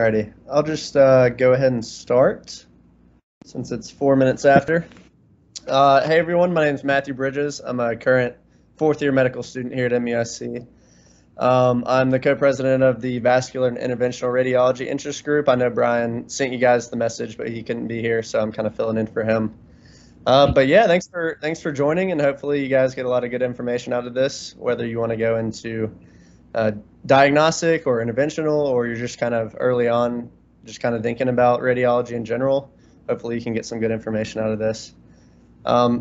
Alrighty, I'll just go ahead and start since it's 4 minutes after. Hey everyone, my name is Matthew Bridges. I'm a current fourth-year medical student here at MUSC. I'm the co-president of the Vascular and Interventional Radiology Interest Group. I know Brian sent you guys the message, but he couldn't be here, so I'm kind of filling in for him. But yeah, thanks for joining, and hopefully you guys get a lot of good information out of this, whether you want to go into diagnostic or interventional, or you're just kind of early on, just kind of thinking about radiology in general. Hopefully you can get some good information out of this.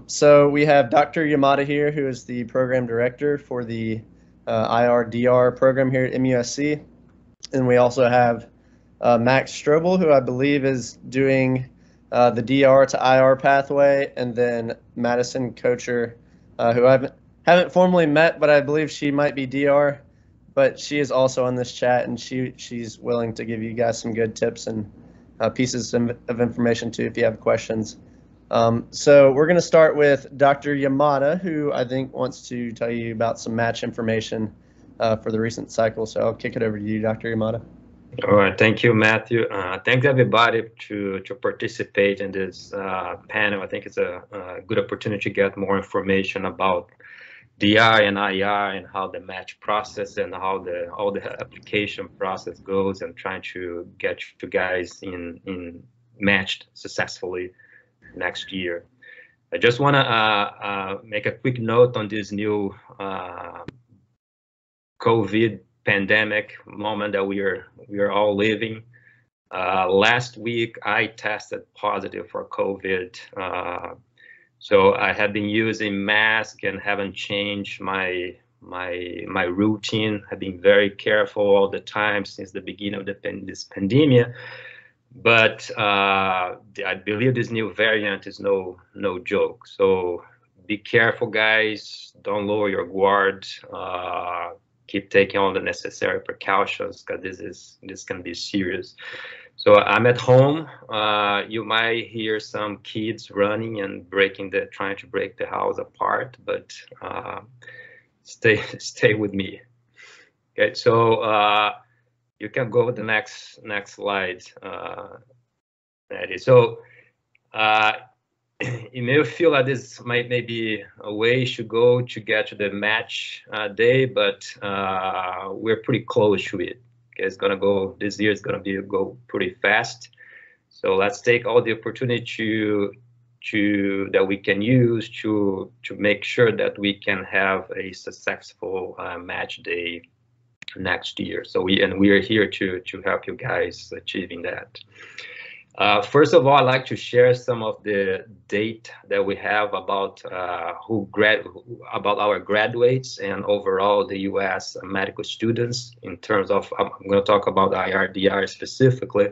So we have Dr. Yamada here, who is the program director for the IR-DR program here at MUSC. And we also have Max Strobel, who I believe is doing the DR to IR pathway, and then Madison Kocher, who I haven't formally met, but I believe she might be DR. But she is also on this chat, and she's willing to give you guys some good tips and pieces of information too if you have questions. So we're going to start with Dr. Yamada, who I think wants to tell you about some match information for the recent cycle. So I'll kick it over to you, Dr. Yamada. All right, thank you, Matthew. Thanks everybody to participate in this panel. I think it's a good opportunity to get more information about DR and IR and how the match process and how all the application process goes, and trying to get you guys in matched successfully next year. I just want to make a quick note on this new COVID pandemic moment that we are all living. Last week I tested positive for COVID. So I have been using mask and haven't changed my routine. I've been very careful all the time since the beginning of this pandemic. But I believe this new variant is no joke. So be careful, guys. Don't lower your guard. Keep taking all the necessary precautions, because this can be serious. So I'm at home. You might hear some kids running and trying to break the house apart, but stay with me. Okay, so you can go with the next slide. So you may feel that this might be a way you should go to get to the match day, but we're pretty close to it. Okay, it's gonna go this year. It's gonna go pretty fast. So let's take all the opportunity that we can use to make sure that we can have a successful match day next year. So we are here to help you guys achieving that. First of all, I'd like to share some of the data that we have about about our graduates and overall the U.S. medical students in terms of, I'm going to talk about IR-DR specifically,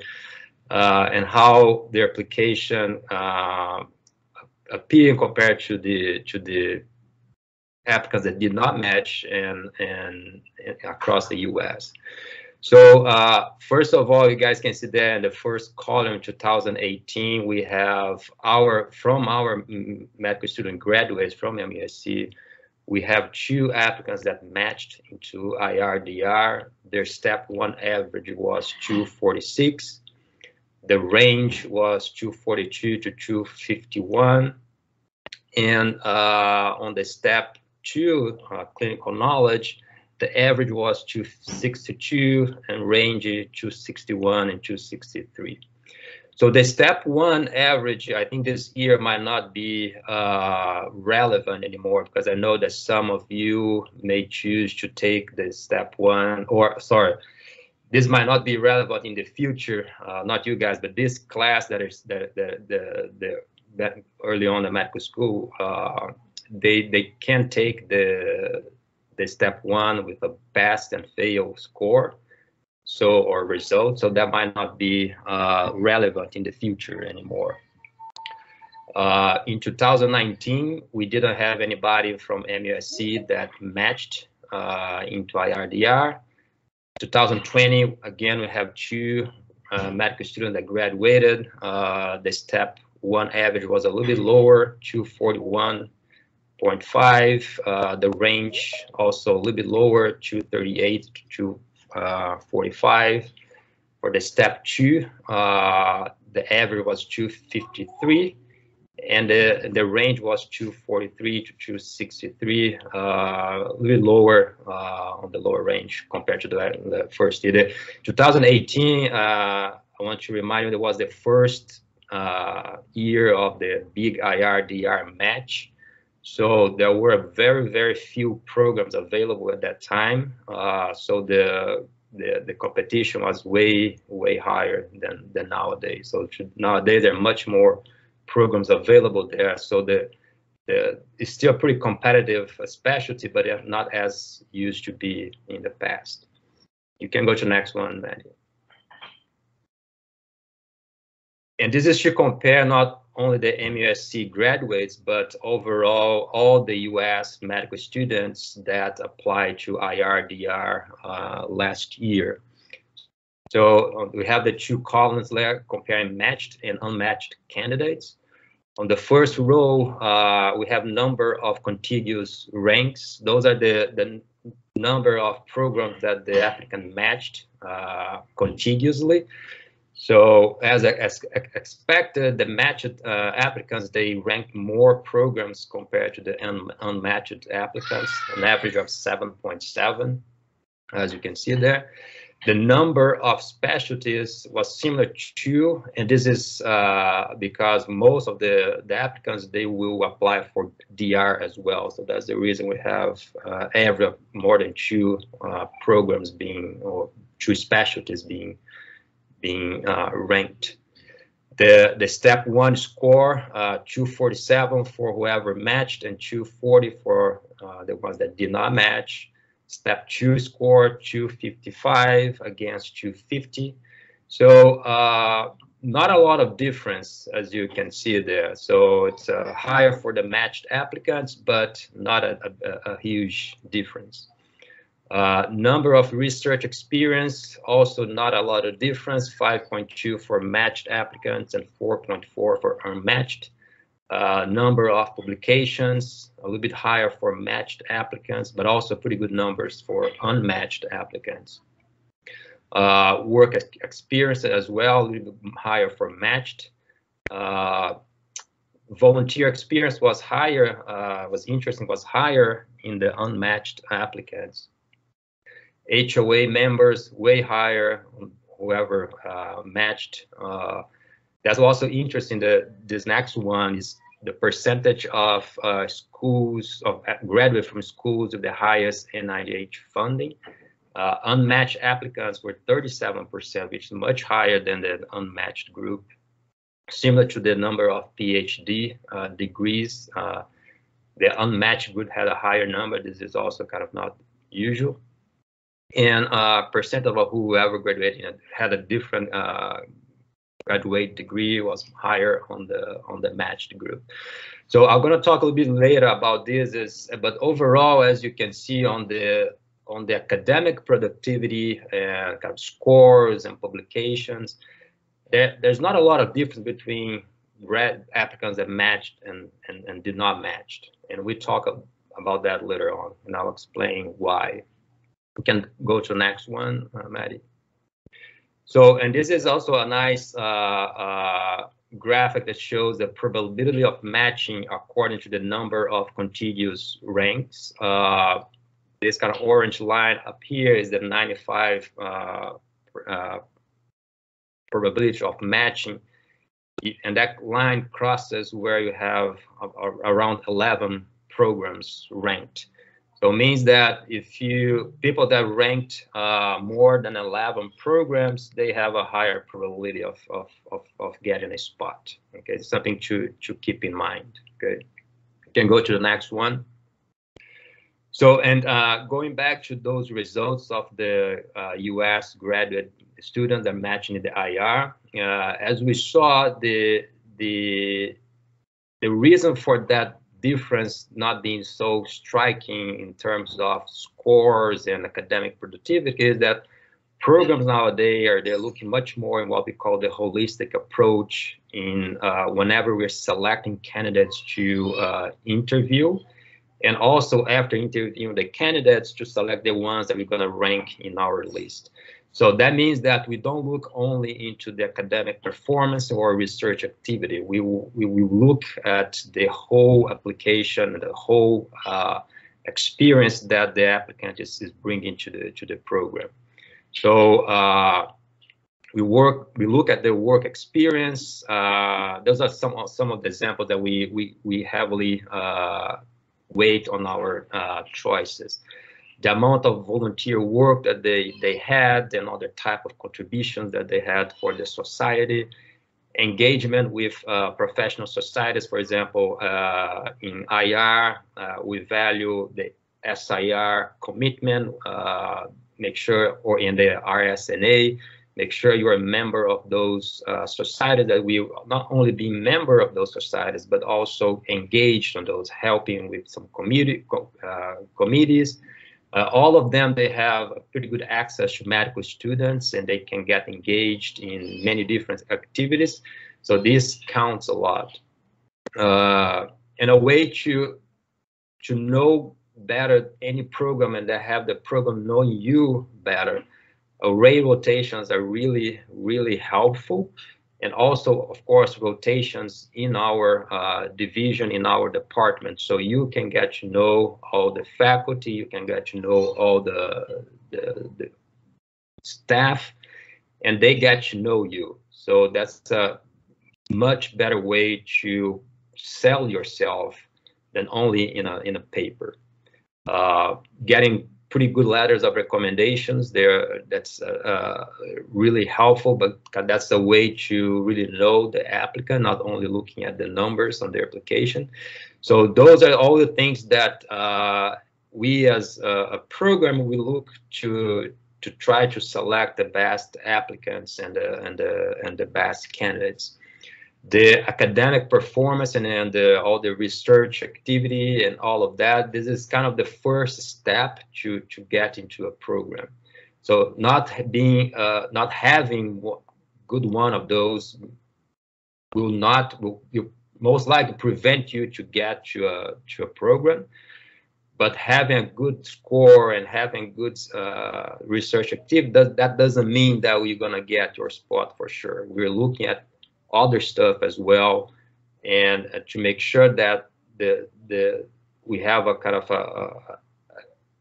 and how their application appear compared to the applicants that did not match and across the U.S. So first of all, you guys can see there in the first column, 2018, we have from our medical student graduates from MUSC, we have 2 applicants that matched into IR-DR. Their step 1 average was 246. The range was 242 to 251. And on the step 2 clinical knowledge, the average was 262 and range 261 and 263. So the step 1 average, I think this year might not be relevant anymore, because I know that some of you may choose to take the step 1, or sorry, this might not be relevant in the future. Not you guys, but this class that is that early on in medical school, they can take the step 1 with a pass and fail score, or result. So that might not be relevant in the future anymore. In 2019, we didn't have anybody from MUSC that matched into IR-DR. 2020, again, we have 2 medical students that graduated. The step 1 average was a little bit lower, 241.5. The range also a little bit lower, 238 to 245. For the step 2, the average was 253, and the range was 243 to 263, a little lower on the lower range compared to the first year. The 2018, I want to remind you, that was the first year of the big IR-DR match. So there were very, very few programs available at that time. So the competition was way higher than nowadays. So nowadays there are much more programs available there. So it's still pretty competitive specialty, but not as used to be in the past. You can go to the next one, Maddie. And this is to compare not only the MUSC graduates, but overall all the US medical students that applied to IR-DR last year. So we have the two columns there comparing matched and unmatched candidates. On the first row, we have number of contiguous ranks. Those are the number of programs that the applicant matched contiguously. So as expected, the matched applicants, they ranked more programs compared to the unmatched applicants, an average of 7.7, as you can see there. The number of specialties was similar to, and this is because most of the applicants, they will apply for DR as well. So that's the reason we have average of more than 2 programs being, or 2 specialties being ranked. The step 1 score, 247 for whoever matched and 240 for the ones that did not match. Step 2 score, 255 against 250. So not a lot of difference, as you can see there. So it's higher for the matched applicants, but not a huge difference. Number of research experience, also not a lot of difference, 5.2 for matched applicants and 4.4 for unmatched. Number of publications, a little bit higher for matched applicants, but also pretty good numbers for unmatched applicants. Work experience as well, a little bit higher for matched. Volunteer experience was higher, was higher in the unmatched applicants. HOA members way higher, whoever matched. That's also interesting. This next one is the percentage of schools, of graduates from schools with the highest NIH funding. Unmatched applicants were 37%, which is much higher than the unmatched group. Similar to the number of PhD degrees, the unmatched group had a higher number. This is also kind of not usual. And percent of whoever graduated had a different graduate degree was higher on the matched group. So I'm going to talk a little bit later about this. But overall, as you can see on the academic productivity and kind of scores and publications, there's not a lot of difference between grad applicants that matched and did not match. And we talk about that later on, and I'll explain why. We can go to the next one, Maddie. So, and this is also a nice graphic that shows the probability of matching according to the number of contiguous ranks. This kind of orange line up here is the 95 probability of matching, and that line crosses where you have around 11 programs ranked. So it means that if people that ranked more than 11 programs, they have a higher probability of getting a spot. Okay, it's something to keep in mind. Okay, you can go to the next one. So, and going back to those results of the US graduate students that matching in the IR, as we saw, the reason for that difference not being so striking in terms of scores and academic productivity is that programs nowadays they're looking much more in what we call the holistic approach in whenever we're selecting candidates to interview, and also after interviewing the candidates to select the ones that we're going to rank in our list. So that means that we don't look only into the academic performance or research activity. We look at the whole application, the whole experience that the applicant is bringing to the program. So we look at the work experience. Those are some of the examples that we heavily weight on our choices. The amount of volunteer work that they had and other type of contributions that they had for the society, engagement with professional societies, for example, in IR, we value the SIR commitment, make sure, or in the RSNA, make sure you're a member of those societies, that we not only be member of those societies, but also engaged on those, helping with some committees. All of them, they have a pretty good access to medical students, and they can get engaged in many different activities. So this counts a lot. And a way to know better any program and to have the program knowing you better, array rotations are really, really helpful. And also, of course, rotations in our division, in our department. So you can get to know all the faculty, you can get to know all the staff, and they get to know you. So that's a much better way to sell yourself than only in a paper. Getting pretty good letters of recommendations there, that's really helpful, but that's a way to really know the applicant, not only looking at the numbers on their application. So those are all the things that we as a program, we look to try to select the best applicants and the best candidates. The academic performance and all the research activity and all of that, this is kind of the first step to get into a program. So not having good one of those will most likely prevent you to get to a program. But having a good score and having good research activity, that doesn't mean that you're gonna get your spot for sure. We're looking at other stuff as well, and to make sure that we have a kind of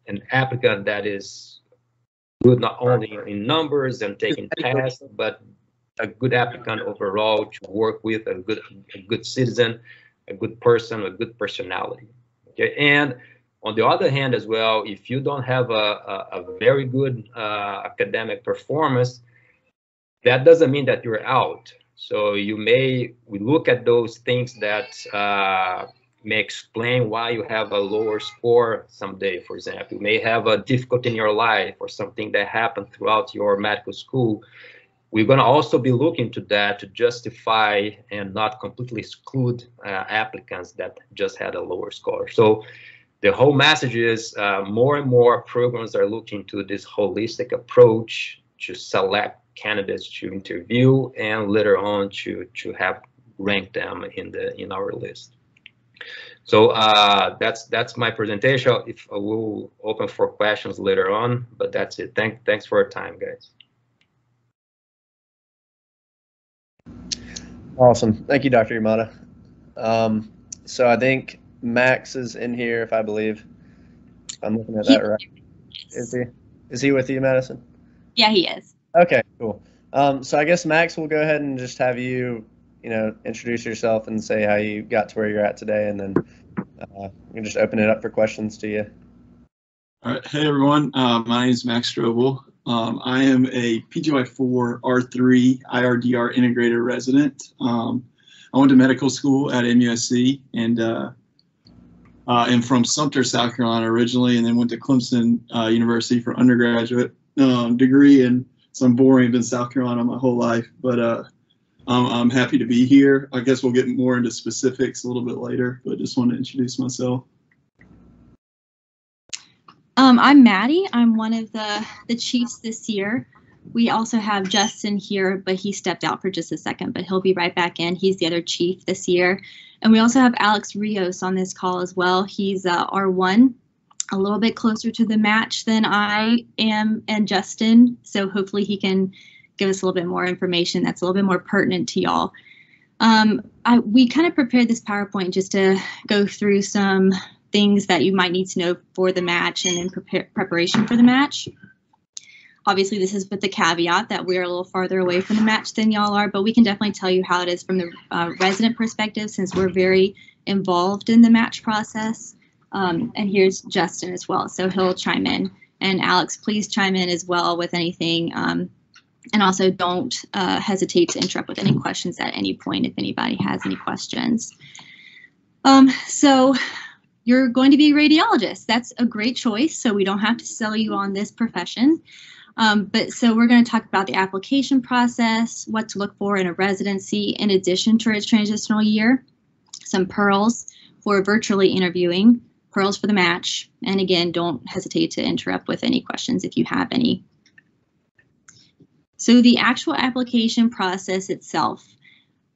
an applicant that is good not only in numbers and taking tests, but a good applicant overall to work with, a good citizen, a good person, a good personality. Okay, and on the other hand as well, if you don't have a very good academic performance, that doesn't mean that you're out. So we look at those things that may explain why you have a lower score someday. For example, you may have a difficulty in your life or something that happened throughout your medical school. We're going to also be looking to that to justify and not completely exclude applicants that just had a lower score. So the whole message is more and more programs are looking to this holistic approach to select candidates to interview and later on to have rank them in our list. So that's my presentation. If we'll open for questions later on, but that's it. Thanks for your time, guys. Awesome. Thank you, Dr. Yamada. So I think Max is in here, if I believe. I'm looking at that right. Is he with you, Madison? Yeah, he is. Okay, cool. So I guess Max, we'll go ahead and just have you, introduce yourself and say how you got to where you're at today, and then we can just open it up for questions to you. All right. Hey, everyone. My name is Max Strobel. I am a PGY4 R3 IRDR integrator resident. I went to medical school at MUSC and am from Sumter, South Carolina originally, and then went to Clemson University for undergraduate degree. And so I'm boring, been in South Carolina my whole life, but I'm happy to be here. I guess we'll get more into specifics a little bit later, but just want to introduce myself. I'm Maddie. I'm one of the chiefs this year. We also have Justin here, but he stepped out for just a second, but he'll be right back in. He's the other chief this year. And we also have Alex Rios on this call as well. He's R1. a little bit closer to the match than I am and Justin, so hopefully he can give us a little bit more information that's a little bit more pertinent to y'all. We kind of prepared this PowerPoint just to go through some things that you might need to know for the match and in preparation for the match. Obviously, this is with the caveat that we're a little farther away from the match than y'all are, but we can definitely tell you how it is from the resident perspective, since we're very involved in the match process. And here's Justin as well, so he'll chime in. And Alex, please chime in as well with anything. And also don't hesitate to interrupt with any questions at any point if anybody has any questions. So you're going to be a radiologist. That's a great choice, so we don't have to sell you on this profession. But so we're going to talk about the application process, what to look for in a residency in addition to a transitional year, some pearls for virtually interviewing, pearls for the match, and again, don't hesitate to interrupt with any questions if you have any. So the actual application process itself,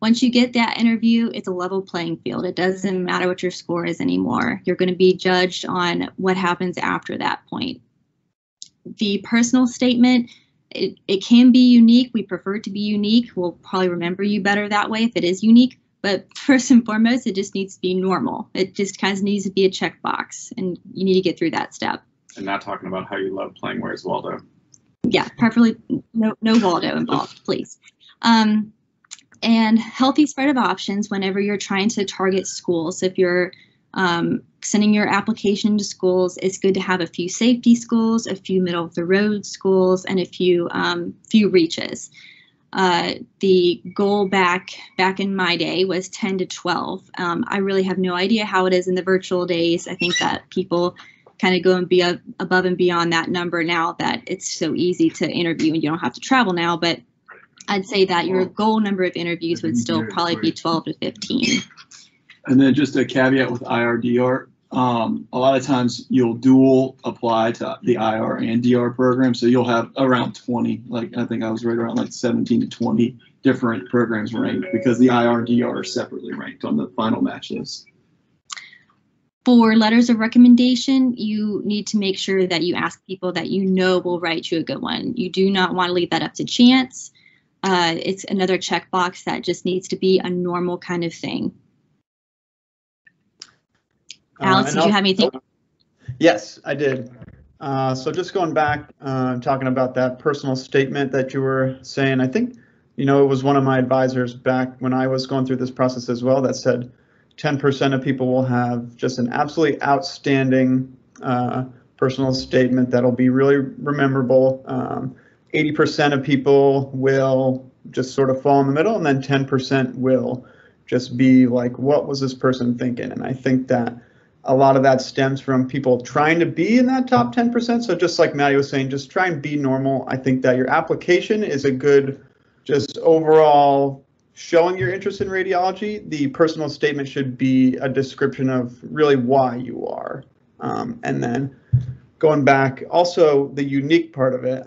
once you get that interview, it's a level playing field. It doesn't matter what your score is anymore. You're going to be judged on what happens after that point. The personal statement, it can be unique. We prefer it to be unique. We'll probably remember you better that way if it is unique. But first and foremost, it just needs to be normal. It just kind of needs to be a checkbox, and you need to get through that step. And not talking about how you love playing Where's Waldo. Yeah, preferably no Waldo involved, please. And healthy spread of options whenever you're trying to target schools. If you're sending your application to schools, it's good to have a few safety schools, a few middle of the road schools, and a few reaches. The goal back in my day was 10 to 12. I really have no idea how it is in the virtual days. I think that people kind of go and be above and beyond that number now that it's so easy to interview and you don't have to travel now. But I'd say that your goal number of interviews would still probably be 12 to 15. And then just a caveat with IR-DR, a lot of times you'll dual apply to the IR and DR program, so you'll have around 20, like I think I was right around like 17 to 20 different programs ranked because the IR and DR are separately ranked on the final match list. For letters of recommendation, you need to make sure that you ask people that you know will write you a good one. You do not want to leave that up to chance. It's another checkbox that just needs to be a normal kind of thing. Alex, did you have anything? Yes, I did. So just going back, talking about that personal statement that you were saying, I think, it was one of my advisors back when I was going through this process as well that said 10% of people will have just an absolutely outstanding personal statement that'll be really memorable. 80% of people will just sort of fall in the middle, and then 10% will just be like, what was this person thinking? And I think that a lot of that stems from people trying to be in that top 10%. So just like Maddie was saying, just try and be normal. I think that your application is a good, just overall showing your interest in radiology. The personal statement should be a description of really why you are. And then going back, also the unique part of it,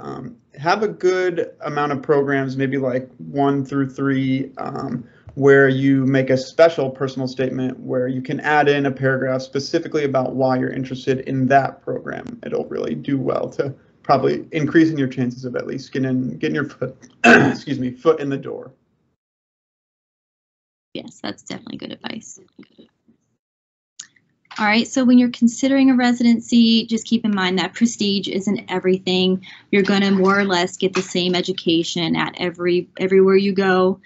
have a good amount of programs, maybe like 1 through 3, where you make a special personal statement where you can add in a paragraph specifically about why you're interested in that program. It'll really do well to probably increasing your chances of at least getting your foot, foot in the door. Yes, that's definitely good advice. All right, so when you're considering a residency, just keep in mind that prestige isn't everything. You're going to more or less get the same education at everywhere you go.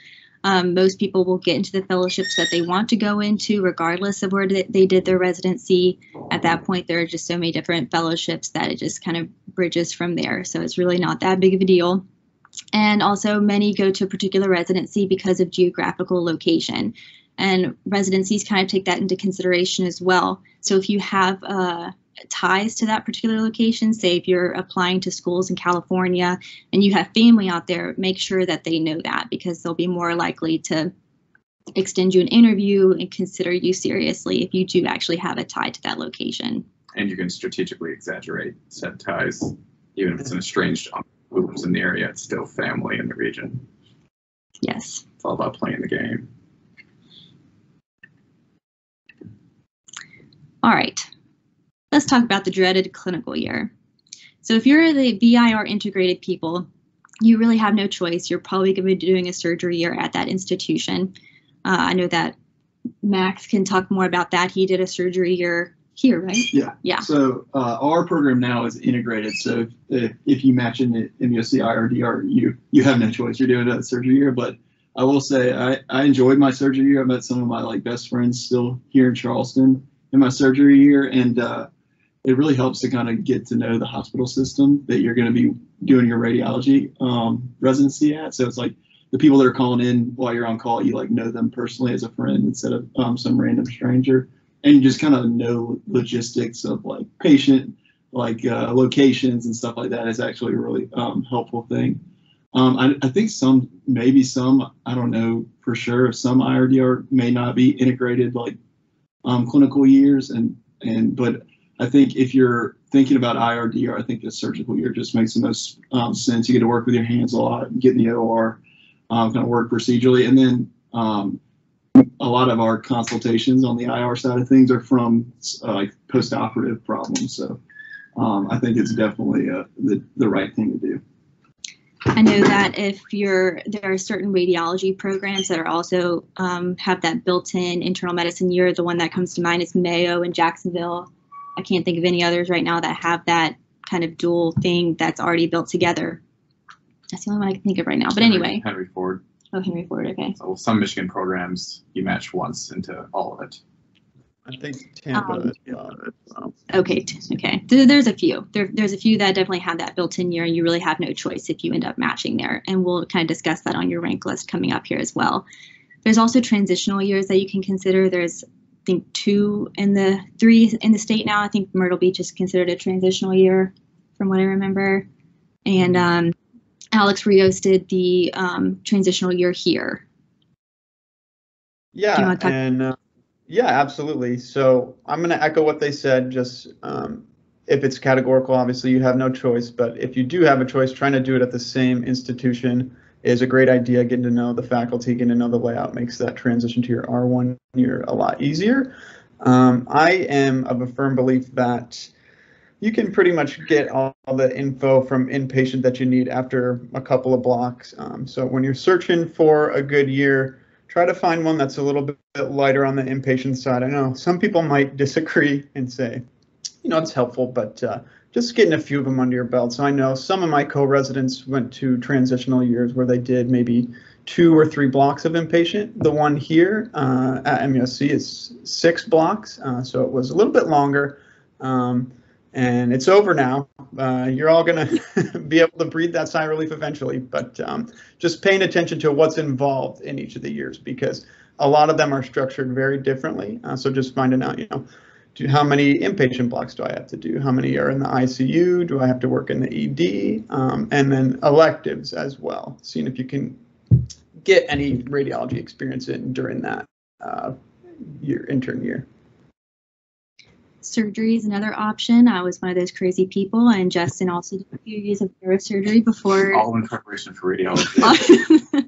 Most people will get into the fellowships that they want to go into, regardless of where they did their residency. At that point, there are just so many different fellowships that it just kind of bridges from there. So it's really not that big of a deal. And also, many go to a particular residency because of geographical location. And residencies kind of take that into consideration as well. So if you have ties to that particular location, say if you're applying to schools in California and you have family out there, make sure that they know that, because they'll be more likely to extend you an interview and consider you seriously if you do actually have a tie to that location. And you can strategically exaggerate said ties, even if it's an estranged who lives in the area, it's still family in the region. Yes. It's all about playing the game. All right. let's talk about the dreaded clinical year. So if you're the VIR integrated people, you really have no choice. You're probably going to be doing a surgery year at that institution. I know that Max can talk more about that. He did a surgery year here, right? Yeah. Yeah. So our program now is integrated. So if you match in the MUSC IRDR, you have no choice. You're doing a surgery year. But I will say I enjoyed my surgery year. I met some of my best friends still here in Charleston in my surgery year, and it really helps to kind of get to know the hospital system that you're going to be doing your radiology residency at. So it's like the people that are calling in while you're on call, you know them personally as a friend instead of some random stranger. And you just kind of know logistics of patient locations and stuff like that is actually a really helpful thing. I think some, I don't know for sure, some IRDR may not be integrated clinical years, but I think if you're thinking about IRDR, I think the surgical year just makes the most sense. You get to work with your hands a lot, get in the OR, kind of work procedurally, and then a lot of our consultations on the IR side of things are from post-operative problems. So I think it's definitely the right thing to do. I know that there are certain radiology programs that are also have that built-in internal medicine year. The one that comes to mind is Mayo and Jacksonville. I can't think of any others right now that have that kind of dual thing that's already built together. That's the only one I can think of right now. But anyway. Henry Ford. Oh, Henry Ford, okay. So some Michigan programs, you match once into all of it. I think Tampa. Okay. There's a few. There's a few that definitely have that built-in year, and you really have no choice if you end up matching there. And we'll kind of discuss that on your rank list coming up here as well. There's also transitional years that you can consider. There's, I think, 2 and 3 in the state now. I think Myrtle Beach is considered a transitional year, from what I remember. And Alex Rios did the transitional year here. Yeah, and yeah, absolutely. So I'm going to echo what they said. Just if it's categorical, obviously you have no choice. But if you do have a choice, trying to do it at the same institution is a great idea. Getting to know the faculty, getting to know the layout makes that transition to your R1 year a lot easier. I am of a firm belief that you can pretty much get all the info from inpatient that you need after a couple of blocks. So when you're searching for a good year, try to find one that's a little bit lighter on the inpatient side. I know some people might disagree and say, it's helpful, but just getting a few of them under your belt. So I know some of my co-residents went to transitional years where they did maybe 2 or 3 blocks of inpatient. The one here at MUSC is 6 blocks, so it was a little bit longer. And it's over now. You're all going to be able to breathe that sigh of relief eventually, but just paying attention to what's involved in each of the years, because a lot of them are structured very differently. So just finding out, how many inpatient blocks do I have to do? How many are in the ICU? Do I have to work in the ED? And then electives as well, seeing if you can get any radiology experience in during that intern year. Surgery is another option. I was one of those crazy people, and Justin also did a few years of neurosurgery before. All in preparation for radiology.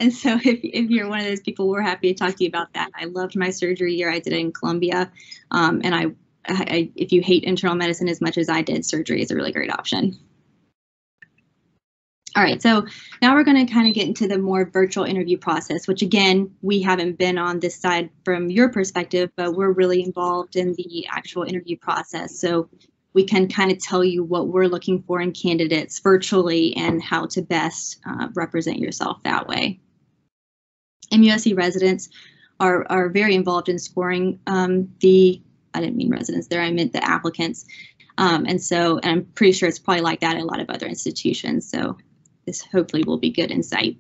And so if you're one of those people, we're happy to talk to you about that. I loved my surgery year. I did it in Columbia. And I if you hate internal medicine as much as I did, surgery is a really great option. All right, so now we're going to kind of get into the more virtual interview process, which again, we haven't been on this side from your perspective, but we're really involved in the actual interview process. So we can kind of tell you what we're looking for in candidates virtually and how to best represent yourself that way. MUSC residents are very involved in scoring I didn't mean residents there, I meant the applicants. And I'm pretty sure it's probably like that at a lot of other institutions. So this hopefully will be good insight.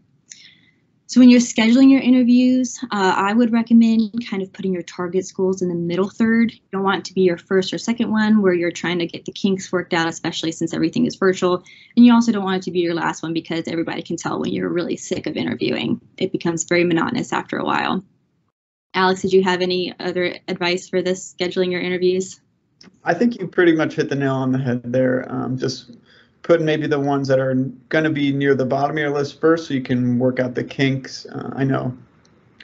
So when you're scheduling your interviews, I would recommend kind of putting your target schools in the middle third. You don't want it to be your first or second one where you're trying to get the kinks worked out, especially since everything is virtual. And you also don't want it to be your last one because everybody can tell when you're really sick of interviewing. It becomes very monotonous after a while. Alex, did you have any other advice for this, scheduling your interviews? I think you pretty much hit the nail on the head there. Just put maybe the ones that are going to be near the bottom of your list first so you can work out the kinks. I know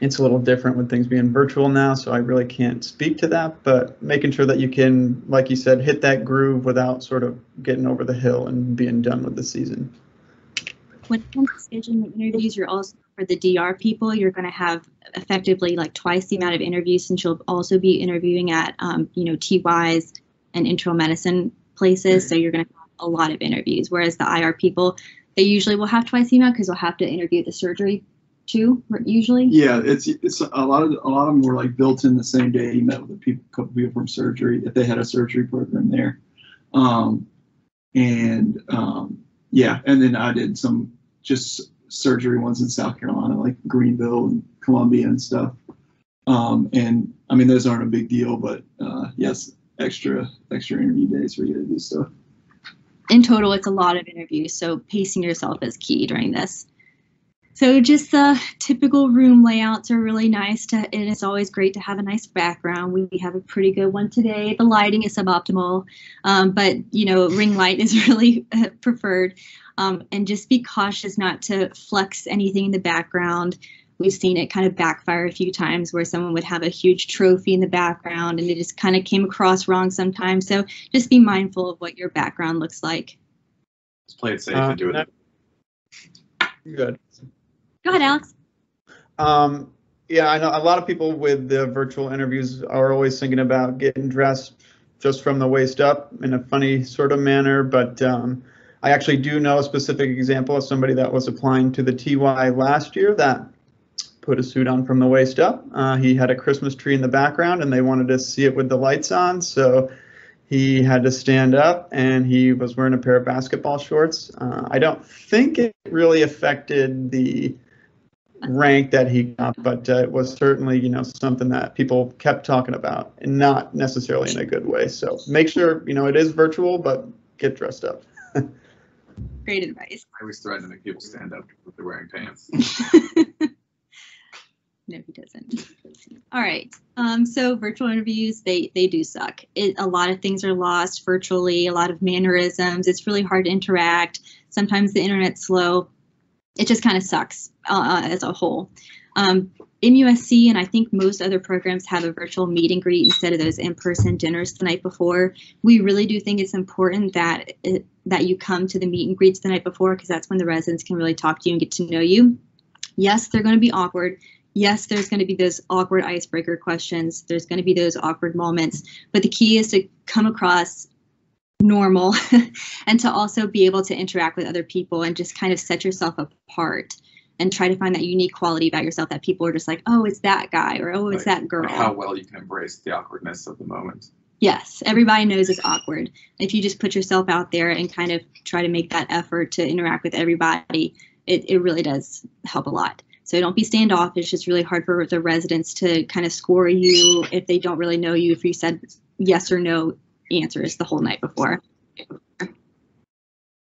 it's a little different with things being virtual now, so I really can't speak to that, but making sure that you can, like you said, hit that groove without sort of getting over the hill and being done with the season. When it comes to scheduling the interviews, you're also, for the DR people, you're going to have effectively like twice the amount of interviews, since you'll also be interviewing at, TYs and internal medicine places, so you're going to have a lot of interviews, whereas the IR people, they usually will have twice the amount because they'll have to interview the surgery too, usually. Yeah, it's a lot of them were like built in the same day. You met with a couple people from surgery if they had a surgery program there, yeah, and then I did some just surgery ones in South Carolina, like Greenville and Columbia and stuff. And I mean, those aren't a big deal, but yes, extra interview days for you to do stuff. In total, it's a lot of interviews, so pacing yourself is key during this. So just the typical room layouts are really nice, and it's always great to have a nice background. We have a pretty good one today. The lighting is suboptimal, but ring light is really preferred. And just be cautious not to flex anything in the background. We've seen it kind of backfire a few times where someone would have a huge trophy in the background and it just kind of came across wrong sometimes. So just be mindful of what your background looks like. Just play it safe and do it. Good. Go ahead, Alex. Yeah, I know a lot of people with the virtual interviews are always thinking about getting dressed just from the waist up in a funny sort of manner, but I actually do know a specific example of somebody that was applying to the TY last year that put a suit on from the waist up. He had a Christmas tree in the background and they wanted to see it with the lights on, so he had to stand up and he was wearing a pair of basketball shorts. I don't think it really affected the rank that he got, but it was certainly, something that people kept talking about and not necessarily in a good way. So make sure, it is virtual, but get dressed up. Great advice. I always threaten to make people stand up if they're wearing pants. No, he doesn't. All right. So virtual interviews, they do suck. A lot of things are lost virtually, a lot of mannerisms. It's really hard to interact. Sometimes the internet's slow. It just kind of sucks as a whole. MUSC and I think most other programs have a virtual meet and greet instead of those in-person dinners the night before. We really do think it's important that you come to the meet and greets the night before, because that's when the residents can really talk to you and get to know you. Yes, they're going to be awkward. Yes, there's going to be those awkward icebreaker questions. There's going to be those awkward moments. But the key is to come across normal and to also be able to interact with other people and just kind of set yourself apart and try to find that unique quality about yourself that people are just like, oh, it's that guy, or oh, it's that girl. Like how well you can embrace the awkwardness of the moment. Yes, everybody knows it's awkward. If you just put yourself out there and kind of try to make that effort to interact with everybody, it really does help a lot. So don't be standoffish. It's really hard for the residents to kind of score you if they don't really know you, if you said yes or no answers the whole night before.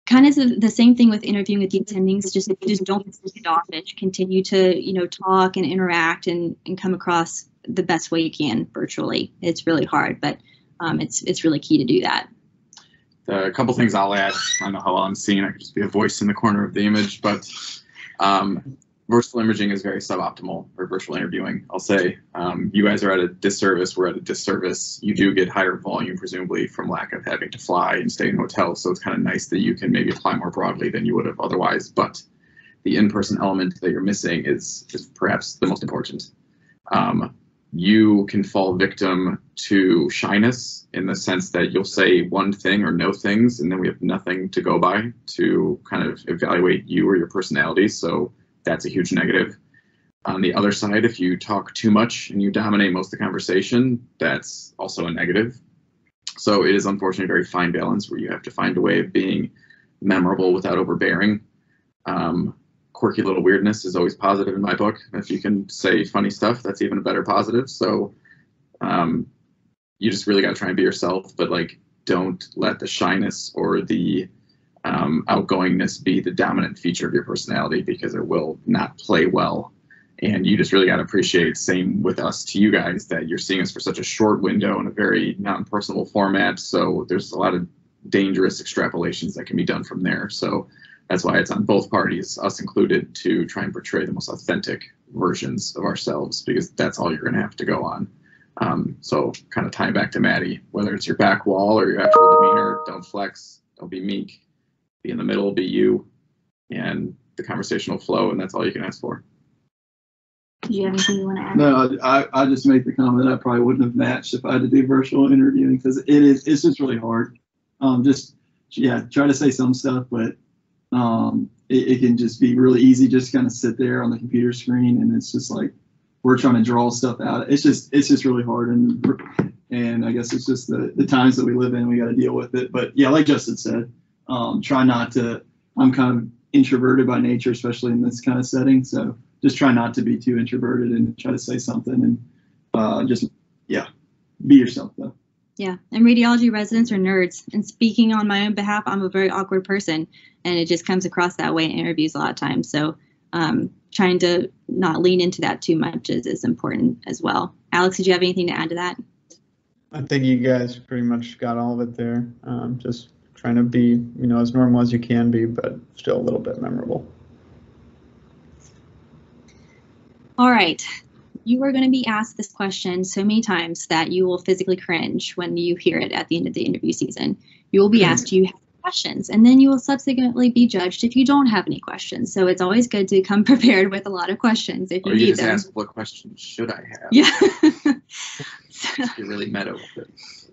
Kind of the same thing with interviewing with the attendings. Just don't be standoffish. Continue to talk and interact and come across the best way you can virtually. It's really hard, but it's really key to do that. A couple things I'll add. I don't know how well I'm seen. I could just be a voice in the corner of the image, but virtual imaging is very suboptimal for virtual interviewing. I'll say you guys are at a disservice. We're at a disservice. You do get higher volume, presumably, from lack of having to fly and stay in hotels. So it's kind of nice that you can maybe apply more broadly than you would have otherwise. But the in-person element that you're missing is perhaps the most important. You can fall victim to shyness in the sense that you'll say one thing or no things, and then we have nothing to go by to kind of evaluate you or your personality. So that's a huge negative. On the other side, if you talk too much and you dominate most of the conversation, that's also a negative. So it is unfortunately a very fine balance where you have to find a way of being memorable without overbearing. Quirky little weirdness is always positive in my book. If you can say funny stuff, that's even a better positive. So you just really got to try and be yourself, but don't let the shyness or the outgoingness be the dominant feature of your personality, because it will not play well. And you just really got to appreciate, same with us to you guys, that you're seeing us for such a short window in a very non-personable format. So there's a lot of dangerous extrapolations that can be done from there. So that's why it's on both parties, us included, to try and portray the most authentic versions of ourselves, because that's all you're going to have to go on. So kind of tying back to Maddie, whether it's your back wall or your actual demeanor, don't flex, don't be meek, be in the middle, be you, and the conversation will flow, and that's all you can ask for. Do you have anything you want to add? No, I just make the comment I probably wouldn't have matched if I had to do virtual interviewing, because it's just really hard. Try to say some stuff, but it can just be really easy just kind of sit there on the computer screen, and it's just like we're trying to draw stuff out. It's just really hard, and I guess it's just the times that we live in. We got to deal with it. But yeah, like Justin said, try not to. I'm kind of introverted by nature, especially in this kind of setting. So just try not to be too introverted and try to say something, and be yourself though. Yeah, and radiology residents are nerds. And speaking on my own behalf, I'm a very awkward person, and it just comes across that way in interviews a lot of times. So trying to not lean into that too much is important as well. Alex, did you have anything to add to that? I think you guys pretty much got all of it there. Just trying to be, as normal as you can be, but still a little bit memorable. All right. You are going to be asked this question so many times that you will physically cringe when you hear it at the end of the interview season. You will be asked, do you have questions? And then you will subsequently be judged if you don't have any questions. So it's always good to come prepared with a lot of questions if you need them. Or you just ask, what questions should I have? Yeah. You're really meta with it.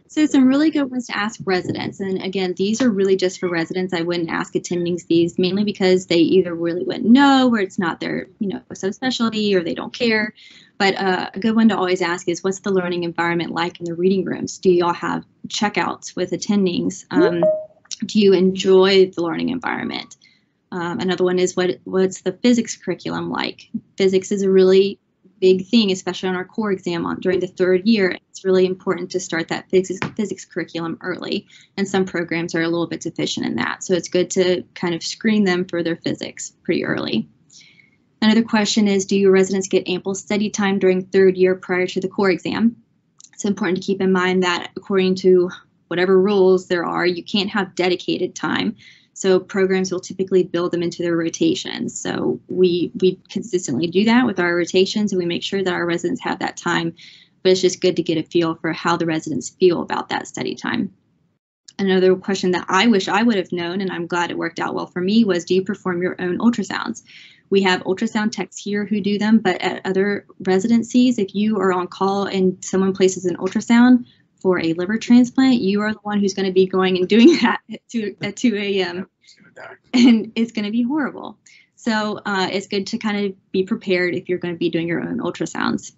So some really good ones to ask residents. And again, these are really just for residents. I wouldn't ask attendings these, mainly because they either really wouldn't know, or it's not their, subspecialty, or they don't care. But a good one to always ask is, what's the learning environment like in the reading rooms? Do y'all have checkouts with attendings? Do you enjoy the learning environment? Another one is, what's the physics curriculum like? Physics is a really big thing, especially on our core exam during the third year. It's really important to start that physics curriculum early, and some programs are a little bit deficient in that. So it's good to kind of screen them for their physics pretty early. Another question is, do your residents get ample study time during third year prior to the core exam? It's important to keep in mind that according to whatever rules there are, you can't have dedicated time. So programs will typically build them into their rotations. So we consistently do that with our rotations, and we make sure that our residents have that time. But it's just good to get a feel for how the residents feel about that study time. Another question that I wish I would have known, and I'm glad it worked out well for me, was, do you perform your own ultrasounds? We have ultrasound techs here who do them, but at other residencies, if you are on call and someone places an ultrasound for a liver transplant, you are the one who's going to be going and doing that at 2 a.m. and it's going to be horrible. So it's good to kind of be prepared if you're going to be doing your own ultrasounds.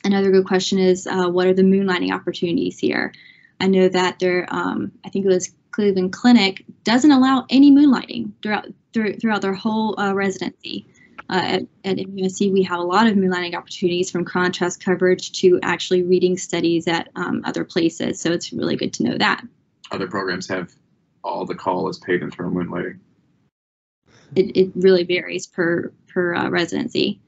Another good question is, what are the moonlighting opportunities here? I know that I think it was Cleveland Clinic doesn't allow any moonlighting throughout their whole residency. At MUSC, we have a lot of moonlighting opportunities, from contrast coverage to actually reading studies at other places. So it's really good to know that. Other programs have all the call is paid internal moonlighting. It really varies per residency.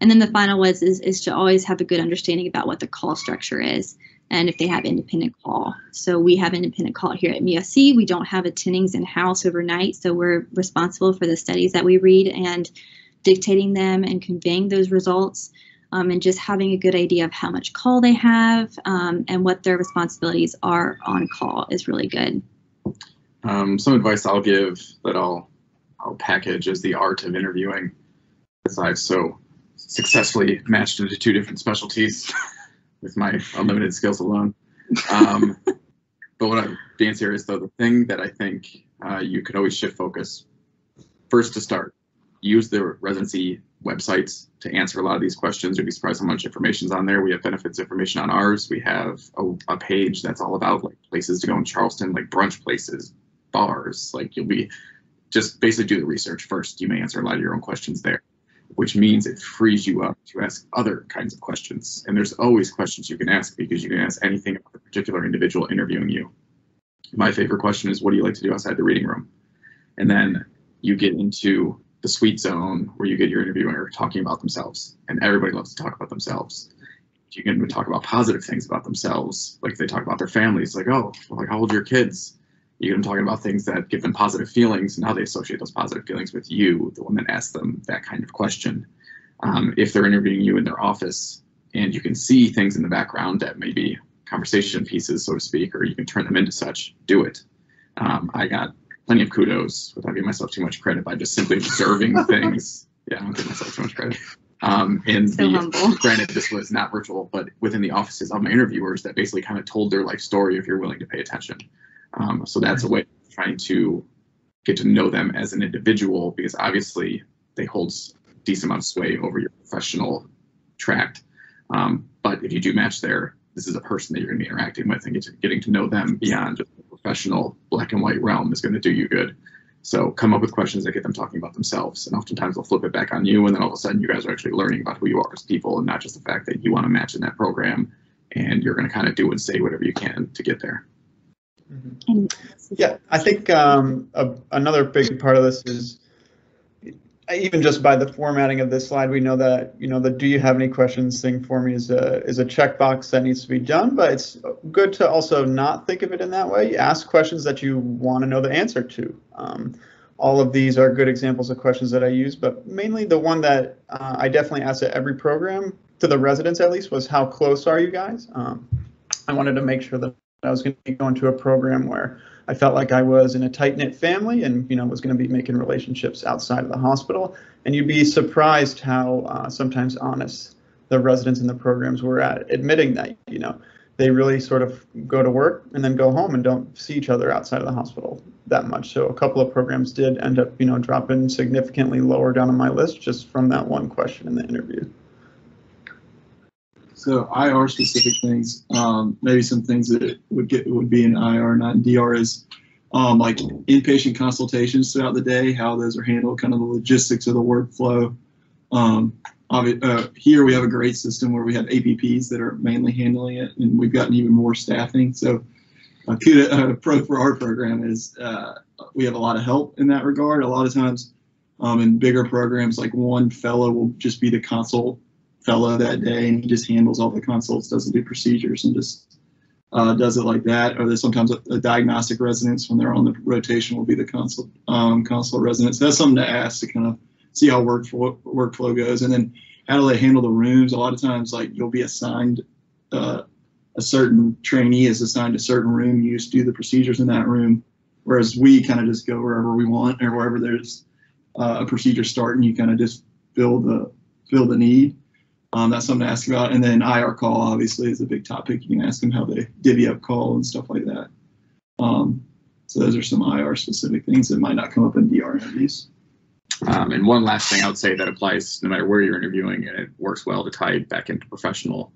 And then the final is to always have a good understanding about what the call structure is, and if they have independent call. So we have independent call here at MUSC. We don't have attendings in-house overnight, so we're responsible for the studies that we read and dictating them and conveying those results, and just having a good idea of how much call they have and what their responsibilities are on call is really good. Some advice I'll give that I'll package is the art of interviewing, as I've so successfully matched into 2 different specialties with my unlimited skills alone. But being serious though, the thing that I think you could always shift focus, first to start, use the residency websites to answer a lot of these questions. You'll be surprised how much information's on there. We have benefits information on ours. We have a page that's all about like places to go in Charleston, like brunch places, bars. Like, you'll be just basically do the research first. You may answer a lot of your own questions there, which means it frees you up to ask other kinds of questions. And there's always questions you can ask, because you can ask anything about the particular individual interviewing you. My favorite question is, what do you like to do outside the reading room? And then you get into the sweet zone where you get your interviewer talking about themselves, and everybody loves to talk about themselves. You can talk about positive things about themselves, like if they talk about their families, like, oh, well, like, how old are your kids? You get them talking about things that give them positive feelings and how they associate those positive feelings with you, the one that asks them that kind of question. If they're interviewing you in their office and you can see things in the background that may be conversation pieces, so to speak, or you can turn them into such, do it. I got plenty of kudos without giving myself too much credit by just simply observing things. Yeah, I don't give myself too much credit. Granted, this was not virtual, but within the offices of my interviewers that basically kind of told their life story if you're willing to pay attention. So that's a way of trying to get to know them as an individual, because obviously they hold a decent amount of sway over your professional tract. But if you do match there, this is a person that you're going to be interacting with, and getting to know them beyond just the professional black and white realm is going to do you good. So come up with questions that get them talking about themselves, and oftentimes they'll flip it back on you, and then all of a sudden you guys are actually learning about who you are as people, and not just the fact that you want to match in that program, and you're going to kind of do and say whatever you can to get there. Mm-hmm. Yeah, I think another big part of this is, even just by the formatting of this slide, we know that, the "do you have any questions" thing for me is a checkbox that needs to be done, but it's good to also not think of it in that way. You ask questions that you want to know the answer to. All of these are good examples of questions that I use, but mainly the one that I definitely asked at every program, to the residents at least, was how close are you guys? I wanted to make sure that I was going to go into a program where I felt like I was in a tight-knit family and, was going to be making relationships outside of the hospital. And you'd be surprised how sometimes honest the residents in the programs were at admitting that, they really sort of go to work and then go home and don't see each other outside of the hospital that much. So a couple of programs did end up, dropping significantly lower down on my list just from that one question in the interview. So IR specific things, maybe some things that would be in IR, not in DR, is like inpatient consultations throughout the day, how those are handled, kind of the logistics of the workflow. Here we have a great system where we have APPs that are mainly handling it, and we've gotten even more staffing. So pro for our program is we have a lot of help in that regard. A lot of times in bigger programs, like one fellow will just be the consult fellow that day, and he just handles all the consults, doesn't do procedures, and just does it like that. Or there's sometimes a diagnostic residence when they're on the rotation will be the consult residence. So that's something to ask to kind of see how workflow goes, and then how do they handle the rooms. A lot of times, like, you'll be assigned a certain trainee is assigned a certain room. You just do the procedures in that room, whereas we kind of just go wherever we want, or wherever there's a procedure starting, you kind of just fill the need. That's something to ask about. And then IR call obviously is a big topic. You can ask them how they divvy up call and stuff like that. So those are some IR specific things that might not come up in DR interviews. And one last thing I would say that applies no matter where you're interviewing, and it works well to tie it back into professional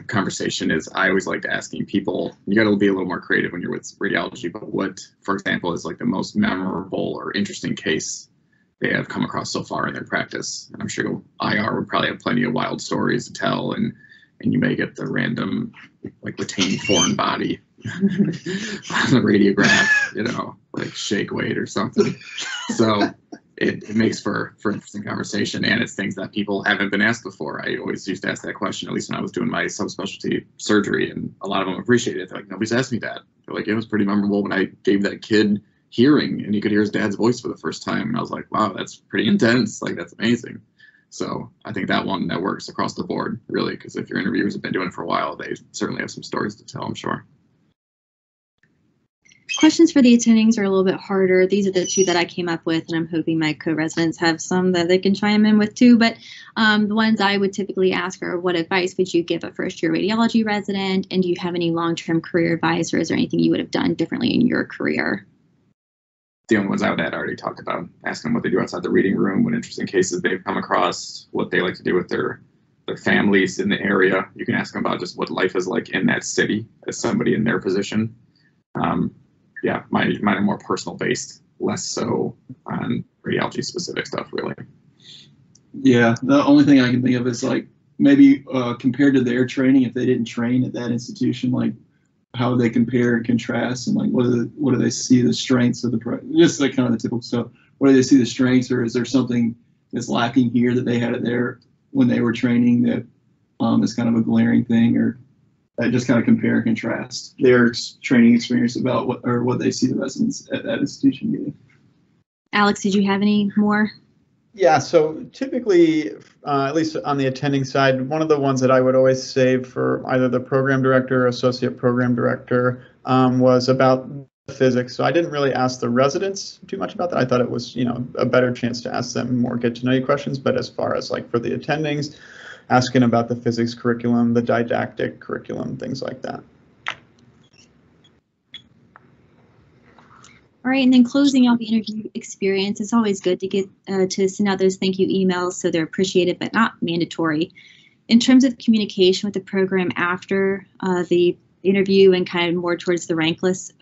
conversation, is I always like to asking people, you got to be a little more creative when you're with radiology, but what, for example, is like the most memorable or interesting case they have come across so far in their practice. And I'm sure IR would probably have plenty of wild stories to tell, and you may get the random, like, retained foreign body on the radiograph, like shake weight or something. So it makes for interesting conversation, and it's things that people haven't been asked before. I always used to ask that question, at least when I was doing my subspecialty surgery, and a lot of them appreciate it. They're like, nobody's asked me that. They're like, it was pretty memorable when I gave that kid hearing and he could hear his dad's voice for the first time, and I was like, wow, that's pretty intense. Like, that's amazing. So I think that one that works across the board, really, because if your interviewers have been doing it for a while, they certainly have some stories to tell, I'm sure. Questions for the attendings are a little bit harder. These are the two that I came up with, and I'm hoping my co-residents have some that they can chime in with too. But the ones I would typically ask are, what advice would you give a first-year radiology resident? And do you have any long-term career advisors or anything you would have done differently in your career? The only ones I had already talked about, asking them what they do outside the reading room, what interesting cases they've come across, what they like to do with their families in the area. You can ask them about just what life is like in that city as somebody in their position. Yeah, mine are more personal based, less so on radiology specific stuff, really. Yeah, the only thing I can think of is, like, maybe compared to their training, if they didn't train at that institution, like, how would they compare and contrast, and like what do they see the strengths of just like kind of the typical stuff. What do they see the strengths, or is there something that's lacking here that they had it there when they were training that is kind of a glaring thing, or that just kind of compare and contrast their training experience about what they see the residents at that institution getting. Alex, did you have any more? Yeah, so typically, at least on the attending side, one of the ones that I would always save for either the program director or associate program director was about physics. So I didn't really ask the residents too much about that. I thought it was, a better chance to ask them more get to know you questions. But as far as like for the attendings, asking about the physics curriculum, the didactic curriculum, things like that. All right, and then closing out the interview experience, it's always good to get to send out those thank you emails so they're appreciated but not mandatory. In terms of communication with the program after the interview and kind of more towards the rank list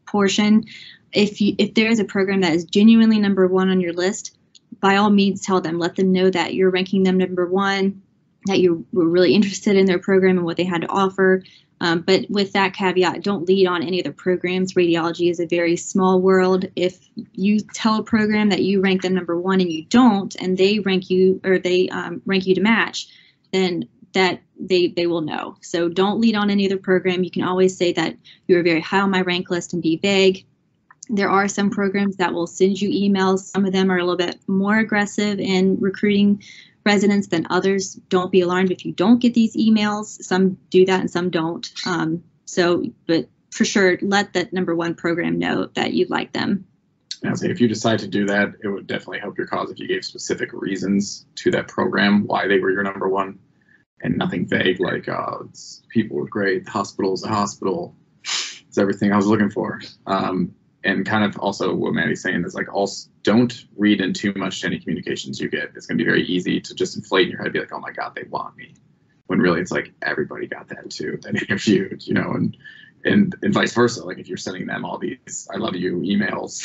portion, if there is a program that is genuinely #1 on your list, by all means tell them, let them know that you're ranking them #1, that you were really interested in their program and what they had to offer. But with that caveat, don't lead on any of the programs. Radiology is a very small world. If you tell a program that you rank them #1 and you don't, and they rank you or they rank you to match, then that they will know. So don't lead on any other program. You can always say that you are very high on my rank list and be vague. There are some programs that will send you emails. Some of them are a little bit more aggressive in recruiting residents than others. Don't be alarmed if you don't get these emails. Some do that and some don't. But for sure, let that #1 program know that you like them. I'd say if you decide to do that, it would definitely help your cause if you gave specific reasons to that program why they were your #1, and nothing vague like people were great, the hospital's a hospital, it's everything I was looking for. And kind of also what Maddie's saying is like, also don't read in too much to any communications you get. It's going to be very easy to just inflate in your head, be like, oh my God, they want me. When really it's like everybody got that too, that interviewed, and vice versa. Like if you're sending them all these I love you emails,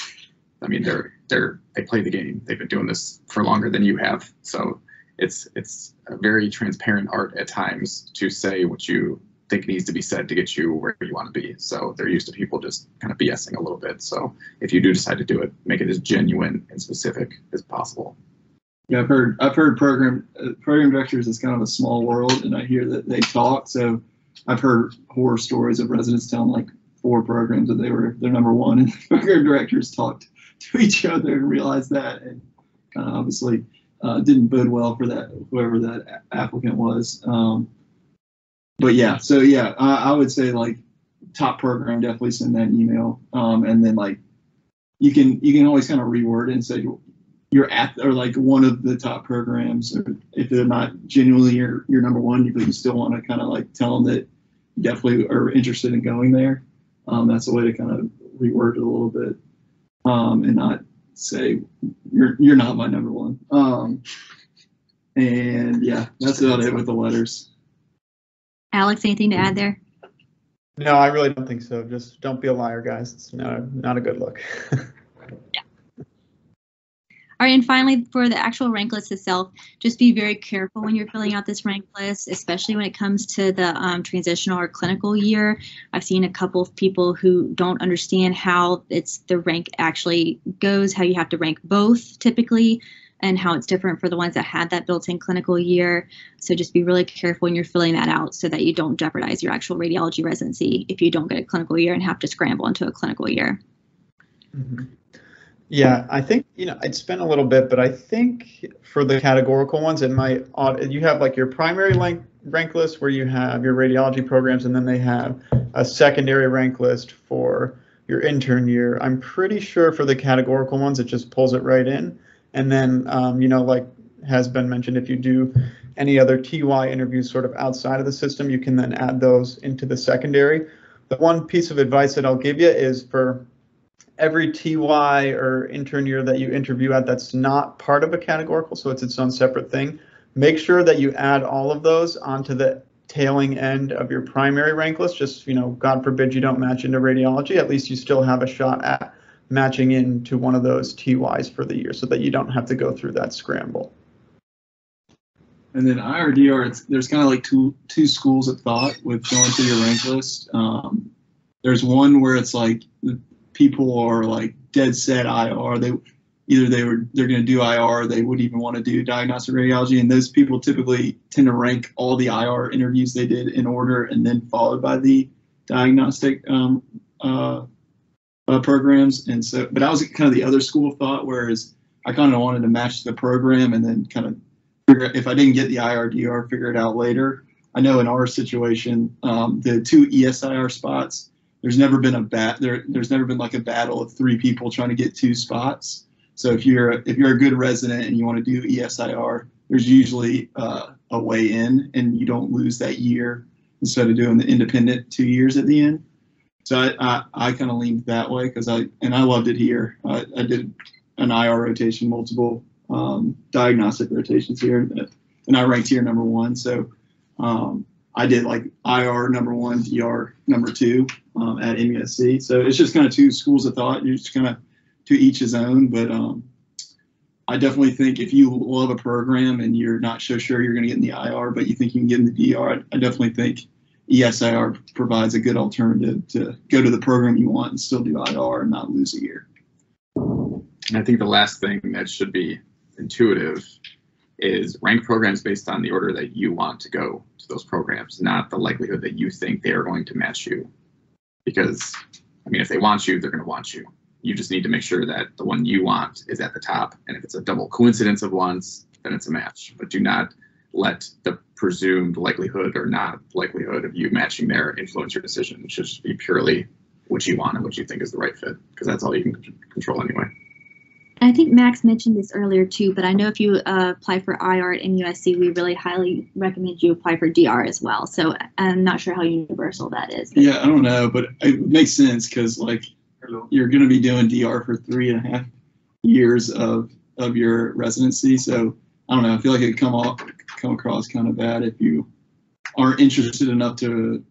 I mean, they play the game. They've been doing this for longer than you have. So it's a very transparent art at times to say what you think needs to be said to get you where you want to be. So they're used to people just kind of BSing a little bit. So if you do decide to do it, make it as genuine and specific as possible. Yeah, I've heard program directors is kind of a small world, and I hear that they talk. So I've heard horror stories of residents telling like 4 programs that they were their #1, and program directors talked to each other and realized that, and kind of obviously didn't bode well for that whoever that applicant was. But yeah, so yeah, I would say like top program, definitely send that email. And then like you can always kind of reword it and say you're at or like one of the top programs, or if they're not genuinely your #1, but you still want to kind of like tell them that you definitely are interested in going there. That's a way to kind of reword it a little bit, and not say you're not my #1. And yeah, that's about it with the letters. Alex, anything to add there? No, I really don't think so. Just don't be a liar, guys. It's not a good look. Yeah. All right, and finally, for the actual rank list itself, just be very careful when you're filling out this rank list, especially when it comes to the transitional or clinical year. I've seen a couple of people who don't understand how the rank actually goes, how you have to rank both typically, and how it's different for the ones that had that built-in clinical year. So just be really careful when you're filling that out so that you don't jeopardize your actual radiology residency if you don't get a clinical year and have to scramble into a clinical year. Mm-hmm. Yeah, I think, I'd spend a little bit, but I think for the categorical ones, you have like your primary rank list where you have your radiology programs, and then they have a secondary rank list for your intern year. I'm pretty sure for the categorical ones, it just pulls it right in. And then, like has been mentioned, if you do any other TY interviews sort of outside of the system, you can then add those into the secondary. The one piece of advice that I'll give you is for every TY or intern year that you interview at that's not part of a categorical, so it's its own separate thing, make sure that you add all of those onto the tailing end of your primary rank list. Just, God forbid you don't match into radiology, at least you still have a shot at matching into one of those TYs for the year so that you don't have to go through that scramble. And then IRDR, there's kind of like two schools of thought with going through your rank list. There's one where it's like people are like dead set IR. They, either they're going to do IR, or they would even want to do diagnostic radiology, and those people typically tend to rank all the IR interviews they did in order, and then followed by the diagnostic programs. And so, but I was kind of the other school of thought, whereas I kind of wanted to match the program and then kind of figure out, if I didn't get the IR/DR, figure it out later. I know in our situation, the 2 ESIR spots, there's never been there's never been like a battle of 3 people trying to get 2 spots. So if you're a good resident and you want to do ESIR, there's usually a way in, and you don't lose that year instead of doing the independent 2 years at the end. So I kind of leaned that way because I loved it here. I did an IR rotation, multiple diagnostic rotations here, and I ranked here #1. So I did like IR #1, DR #2 at MUSC. So it's just kind of 2 schools of thought. You're just kind of to each his own. But I definitely think if you love a program and you're not so sure you're going to get in the IR, but you think you can get in the DR, I definitely think ESIR provides a good alternative to go to the program you want and still do IR and not lose a year. And I think the last thing that should be intuitive is rank programs based on the order that you want to go to those programs, not the likelihood that you think they are going to match you. Because, I mean, if they want you, they're going to want you. You just need to make sure that the one you want is at the top. And if it's a double coincidence of ones, then it's a match. But do not let the presumed likelihood or not likelihood of you matching there influence your decision. It should just be purely what you want and what you think is the right fit, because that's all you can control anyway. I think Max mentioned this earlier too, but I know if you apply for IR at MUSC, we really highly recommend you apply for DR as well. So I'm not sure how universal that is. Yeah, I don't know, but it makes sense because like you're going to be doing DR for 3.5 years of your residency. So I don't know. I feel like it could come across kind of bad if you aren't interested enough to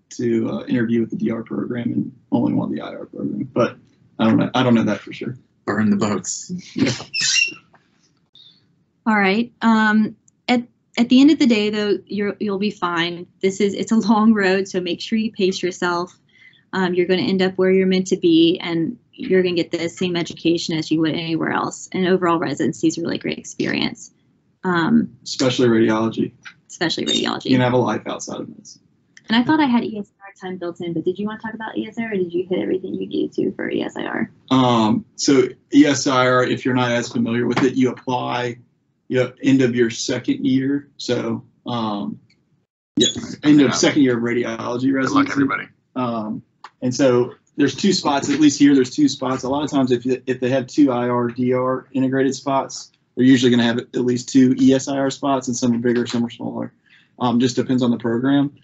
interview with the DR program and only want the IR program. But I don't know that for sure. Burn the boats. Yeah. All right. At the end of the day, though, you'll be fine. It's a long road, so make sure you pace yourself. You're going to end up where you're meant to be, and you're going to get the same education as you would anywhere else. And overall, residency is a really great experience. Especially radiology. Especially radiology. You can have a life outside of this. And I thought I had ESIR time built in, but did you want to talk about ESIR, or did you hit everything you needed to for ESIR? So ESIR, if you're not as familiar with it, you apply, end of your 2nd year. So end of 2nd year of radiology residency. Good luck, everybody. And so there's 2 spots, at least here there's 2 spots. A lot of times if they have 2 IR/DR integrated spots, they're usually going to have at least 2 ESIR spots, and some are bigger, some are smaller. Just depends on the program.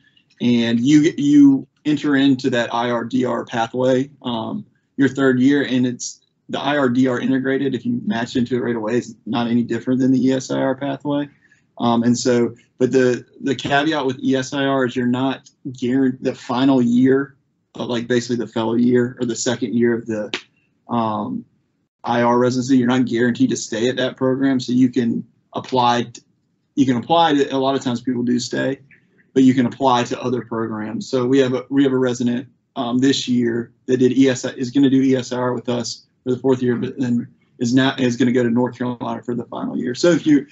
And you enter into that IR/DR pathway your 3rd year, and it's the IR/DR integrated. If you match into it right away, is not any different than the ESIR pathway. And so, but the caveat with ESIR is you're not guaranteed the final year, like basically the fellow year or the 2nd year of the IR residency. You're not guaranteed to stay at that program, so you can apply. You can apply to, a lot of times people do stay, but you can apply to other programs. So we have a resident this year that is going to do ESIR with us for the 4th year, but then is going to go to North Carolina for the final year. So if you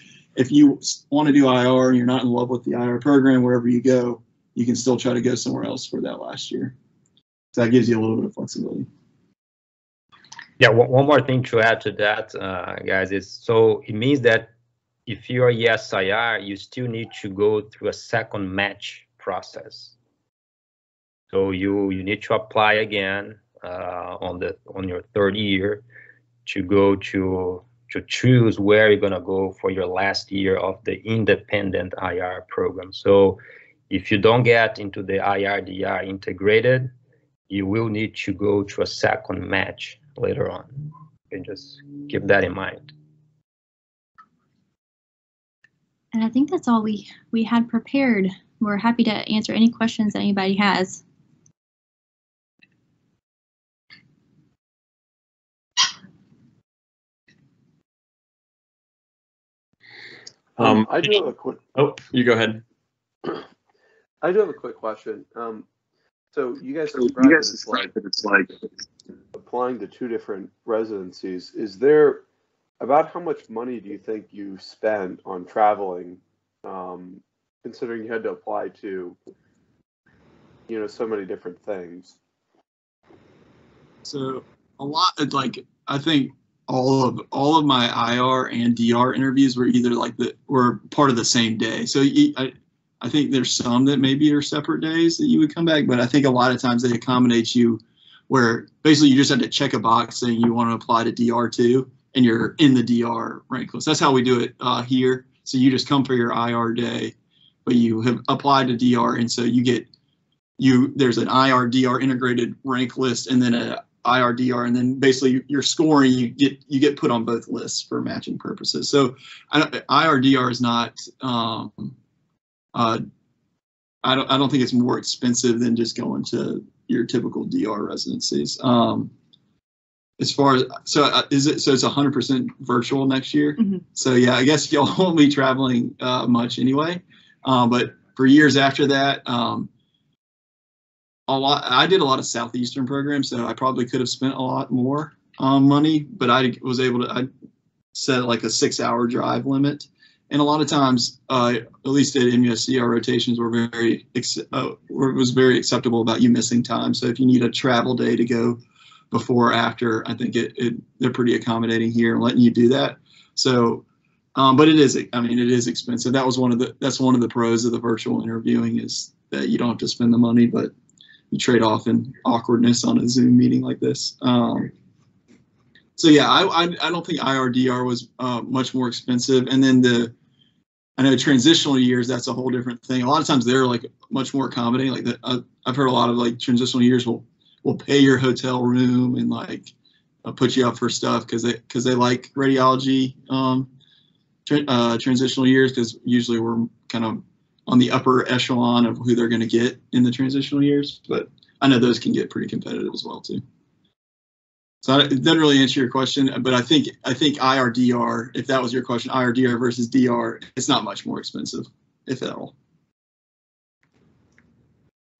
want to do IR and you're not in love with the IR program, wherever you go, you can still try to go somewhere else for that last year. So that gives you a little bit of flexibility. Yeah, one more thing to add to that, guys, is so it means that if you're ESIR, you still need to go through a 2nd match process. So you need to apply again on your 3rd year to go to choose where you're gonna go for your last year of the independent IR program. So if you don't get into the IR/DR integrated, you will need to go to a 2nd match later on. And just keep that in mind. And I think that's all we had prepared. We're happy to answer any questions that anybody has. I do have a quick. Oh, you go ahead. I do have a quick question. So you guys described that it's like applying to 2 different residencies. Is there about how much money do you think you spent on traveling, considering you had to apply to, so many different things? So a lot, like, I think all of my IR and DR interviews were either were part of the same day. So I think there's some that maybe are separate days that you would come back, but I think a lot of times they accommodate you where basically you just have to check a box saying you want to apply to DR2 and you're in the DR rank list. That's how we do it here. So you just come for your IR day, but you have applied to DR, and so there's an IR DR integrated rank list and then a IR DR, and then basically your scoring you get put on both lists for matching purposes. So IR DR is not I don't think it's more expensive than just going to your typical DR residencies. As far as it's 100% virtual next year. Mm-hmm. So yeah, I guess y'all won't be traveling much anyway. But for years after that, I did a lot of Southeastern programs, so I probably could have spent a lot more money, but I was able to, I set like a 6-hour drive limit. And a lot of times, at least at MUSC, our rotations were was very acceptable about you missing time. So if you need a travel day to go before or after, I think they're pretty accommodating here and letting you do that. So, but it is expensive. That's one of the pros of the virtual interviewing is that you don't have to spend the money, but you trade off in awkwardness on a Zoom meeting like this. So yeah, I don't think IRDR was much more expensive. And then I know transitional years, that's a whole different thing. A lot of times they're like much more accommodating. Like I've heard a lot of like transitional years will pay your hotel room and like put you up for stuff because they like radiology transitional years, because usually we're kind of on the upper echelon of who they're going to get in the transitional years. But I know those can get pretty competitive as well too. So it doesn't really answer your question, but I think IRDR, if that was your question, IRDR versus DR, it's not much more expensive, if at all.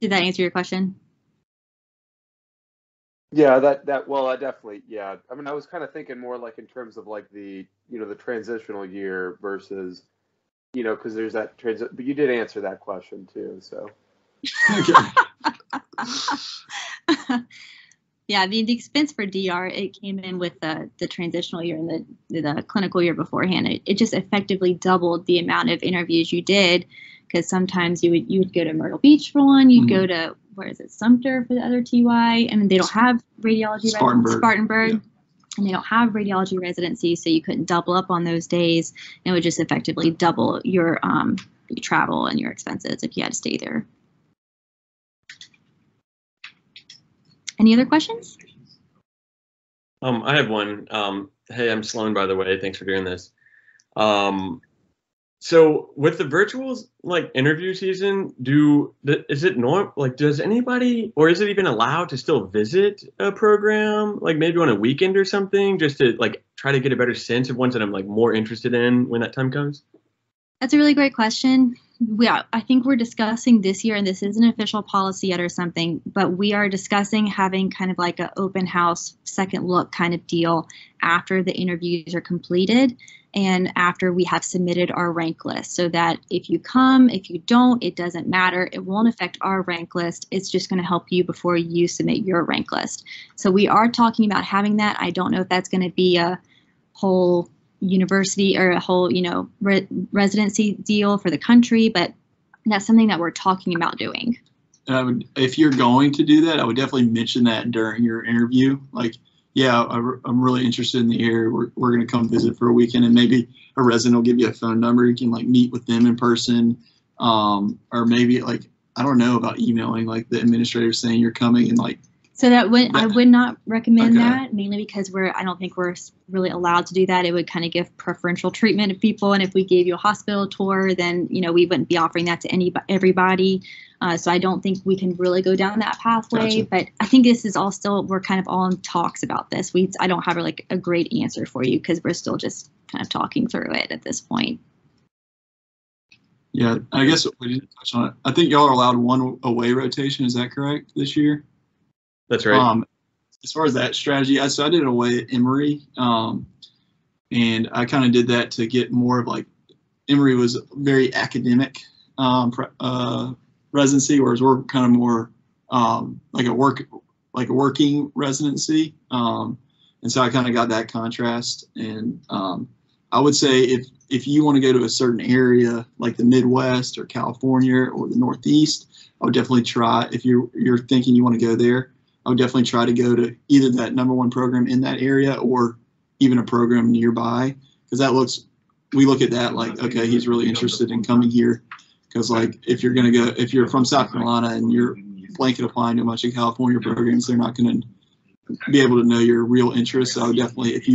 Did that answer your question? Yeah, that definitely, yeah. I mean, I was kind of thinking more like in terms of like the transitional year versus, because there's that transit, but you did answer that question too, so. Yeah, the expense for DR, it came in with the transitional year and the clinical year beforehand. It just effectively doubled the amount of interviews you did, because sometimes you would go to Myrtle Beach for one, you'd go to, where is it, Sumter for the other TY, and they don't have radiology Spartanburg, yeah. And they don't have radiology residency, so you couldn't double up on those days. And it would just effectively double your travel and your expenses if you had to stay there. Any other questions? I have one. Hey, I'm Sloan, by the way. Thanks for doing this. So with the virtual interview season, is it does anybody, or is it even allowed to still visit a program, like maybe on a weekend or something, just to try to get a better sense of ones that I'm more interested in when that time comes? That's a really great question. I think we're discussing this year, and this isn't an official policy yet or something, but we are discussing having kind of like an open house, second look kind of deal after the interviews are completed and after we have submitted our rank list, so that if you come, if you don't, it doesn't matter. It won't affect our rank list. It's just going to help you before you submit your rank list. So we are talking about having that. I don't know if that's going to be a whole university or a whole, residency deal for the country, but that's something that we're talking about doing. If you're going to do that, I would definitely mention that during your interview. Yeah, I'm really interested in the area. We're going to come visit for a weekend, and maybe a resident will give you a phone number. You can meet with them in person, or maybe I don't know about emailing the administrator saying you're coming and So I would not recommend that, mainly because I don't think we're really allowed to do that. It would kind of give preferential treatment to people, and if we gave you a hospital tour, then we wouldn't be offering that to everybody. So I don't think we can really go down that pathway. Gotcha. But I think this is we're kind of all in talks about this. I don't have a great answer for you because we're still just kind of talking through it at this point. Yeah, I guess we didn't touch on it. I think y'all are allowed one away rotation. Is that correct this year? That's right. As far as that strategy, I did it away at Emory, and And I kind of did that to get more of like, Emory was very academic residency, whereas we're kind of more like a working residency. And so I kind of got that contrast. And I would say if you want to go to a certain area like the Midwest or California or the Northeast, I would definitely try, if you're thinking you want to go there, I would definitely try to go to either that #1 program in that area or even a program nearby, because we look at that like, okay, he's really interested in coming here. Because like if you're from South Carolina and you're blanket applying to a bunch of California programs, they're not going to be able to know your real interests. So I would definitely, if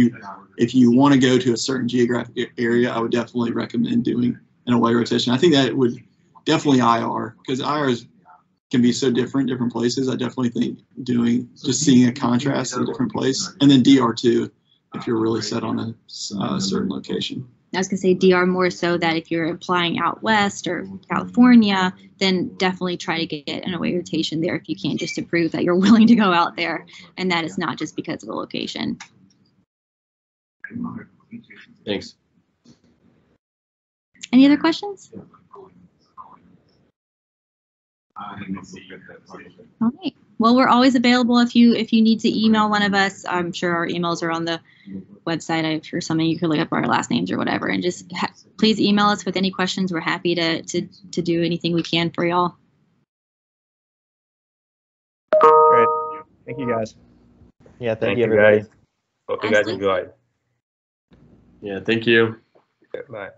you want to go to a certain geographic area, I would definitely recommend doing an away rotation. I think that would definitely IR, because IRs can be so different places. I definitely think seeing a contrast in a different place, and then DR too, if you're really set on a certain location. I was going to say DR more so that if you're applying out west or California, then definitely try to get an away rotation there if you can, just to prove that you're willing to go out there and that it's not just because of the location. Thanks. Any other questions? All right. Well, we're always available if you need to email one of us. I'm sure our emails are on the website. I'm sure some of you could look up our last names or whatever, and just please email us with any questions. We're happy to do anything we can for y'all. Great. Thank you, guys. Yeah, thank you, everybody. Hope you guys enjoyed. Yeah, thank you. Bye.